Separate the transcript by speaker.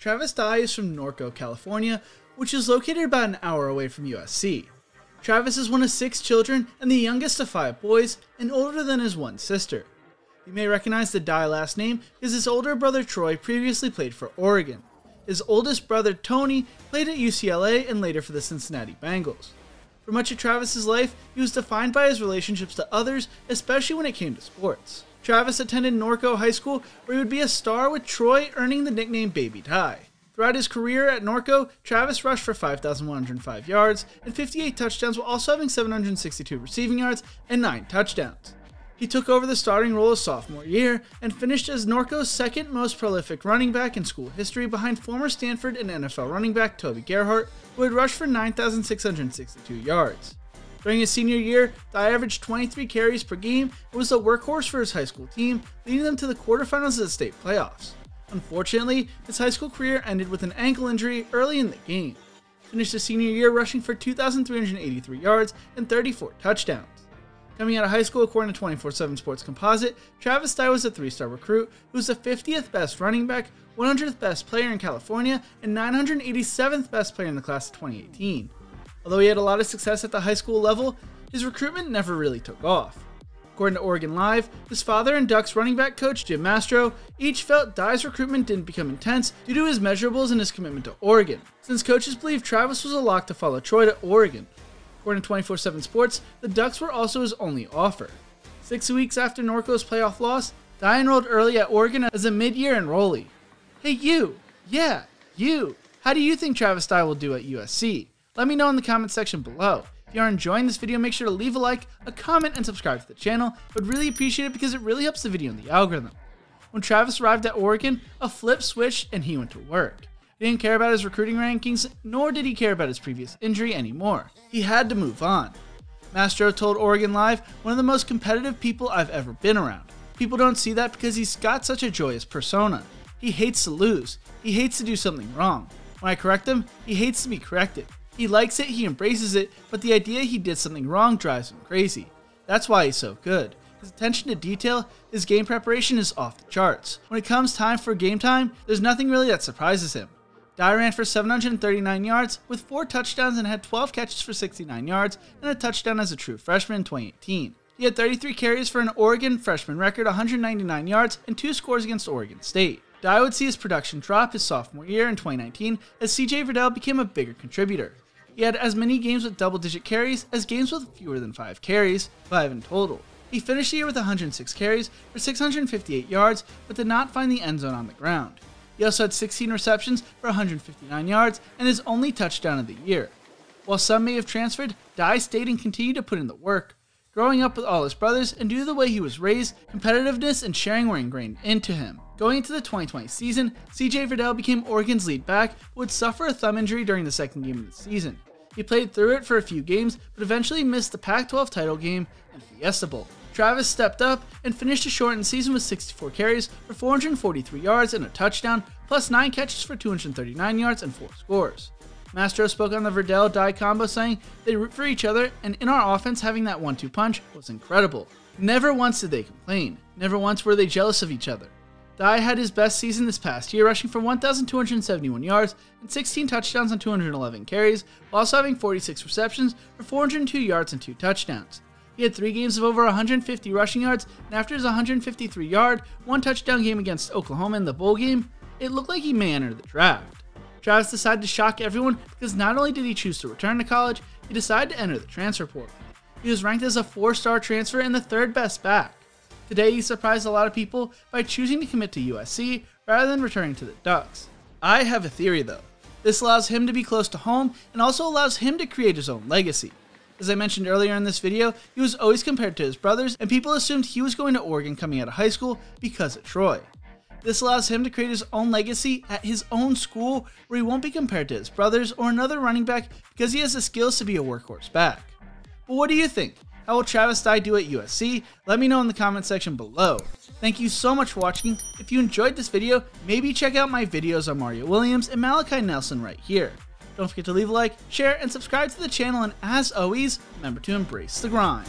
Speaker 1: Travis Dye is from Norco, California, which is located about an hour away from USC. Travis is one of 6 children and the youngest of 5 boys, and older than his one sister. You may recognize the Dye last name because his older brother Troy previously played for Oregon. His oldest brother Tony played at UCLA and later for the Cincinnati Bengals. For much of Travis's life, he was defined by his relationships to others, especially when it came to sports. Travis attended Norco High School, where he would be a star, with Troy earning the nickname Baby Dye. Throughout his career at Norco, Travis rushed for 5,105 yards and 58 touchdowns, while also having 762 receiving yards and 9 touchdowns. He took over the starting role his sophomore year and finished as Norco's second most prolific running back in school history, behind former Stanford and NFL running back Toby Gerhart, who had rushed for 9,662 yards. During his senior year, Dye averaged 23 carries per game and was a workhorse for his high school team, leading them to the quarterfinals of the state playoffs. Unfortunately, his high school career ended with an ankle injury early in the game. He finished his senior year rushing for 2,383 yards and 34 touchdowns. Coming out of high school, according to 24/7 Sports Composite, Travis Dye was a 3-star recruit who was the 50th best running back, 100th best player in California, and 987th best player in the class of 2018. Although he had a lot of success at the high school level, his recruitment never really took off. According to Oregon Live, his father and Ducks running back coach Jim Mastro each felt Dye's recruitment didn't become intense due to his measurables and his commitment to Oregon, since coaches believed Travis was a lock to follow Troy to Oregon. According to 24/7 Sports, the Ducks were also his only offer. 6 weeks after Norco's playoff loss, Dye enrolled early at Oregon as a mid-year enrollee. Hey you! Yeah, you! How do you think Travis Dye will do at USC? Let me know in the comment section below. If you are enjoying this video, make sure to leave a like, a comment, and subscribe to the channel. I would really appreciate it because it really helps the video in the algorithm. When Travis arrived at Oregon, a flip switched and he went to work. He didn't care about his recruiting rankings, nor did he care about his previous injury anymore. He had to move on. Mastro told Oregon Live, "One of the most competitive people I've ever been around. People don't see that because he's got such a joyous persona. He hates to lose. He hates to do something wrong. When I correct him, he hates to be corrected. He likes it, he embraces it, but the idea he did something wrong drives him crazy. That's why he's so good. His attention to detail, his game preparation is off the charts. When it comes time for game time, there's nothing really that surprises him." Dye ran for 739 yards with 4 touchdowns and had 12 catches for 69 yards and a touchdown as a true freshman in 2018. He had 33 carries for an Oregon freshman record, 199 yards, and 2 scores against Oregon State. Dye would see his production drop his sophomore year in 2019 as CJ Verdell became a bigger contributor. He had as many games with double-digit carries as games with fewer than 5 carries, 5 in total. He finished the year with 106 carries for 658 yards, but did not find the end zone on the ground. He also had 16 receptions for 159 yards and his only touchdown of the year. While some may have transferred, Dye stayed and continued to put in the work. Growing up with all his brothers and due to the way he was raised, competitiveness and sharing were ingrained into him. Going into the 2020 season, CJ Verdell became Oregon's lead back, but would suffer a thumb injury during the second game of the season. He played through it for a few games, but eventually missed the Pac-12 title game and Fiesta Bowl. Travis stepped up and finished a shortened season with 64 carries for 443 yards and a touchdown, plus 9 catches for 239 yards and 4 scores. Mastro spoke on the Verdell-Dye combo, saying they root for each other, and in our offense having that 1-2 punch was incredible. Never once did they complain. Never once were they jealous of each other. Dye had his best season this past year, rushing for 1,271 yards and 16 touchdowns on 211 carries, while also having 46 receptions for 402 yards and 2 touchdowns. He had 3 games of over 150 rushing yards, and after his 153-yard, 1-touchdown game against Oklahoma in the bowl game, it looked like he may enter the draft. Travis decided to shock everyone because not only did he choose to return to college, he decided to enter the transfer portal. He was ranked as a 4-star transfer and the 3rd best back. Today, he surprised a lot of people by choosing to commit to USC rather than returning to the Ducks. I have a theory though. This allows him to be close to home and also allows him to create his own legacy. As I mentioned earlier in this video, he was always compared to his brothers, and people assumed he was going to Oregon coming out of high school because of Troy. This allows him to create his own legacy at his own school where he won't be compared to his brothers or another running back because he has the skills to be a workhorse back. But what do you think? How will Travis Dye do at USC? Let me know in the comment section below. Thank you so much for watching. If you enjoyed this video, maybe check out my videos on Mario Williams and Malachi Nelson right here. Don't forget to leave a like, share, and subscribe to the channel, and as always, remember to embrace the grind.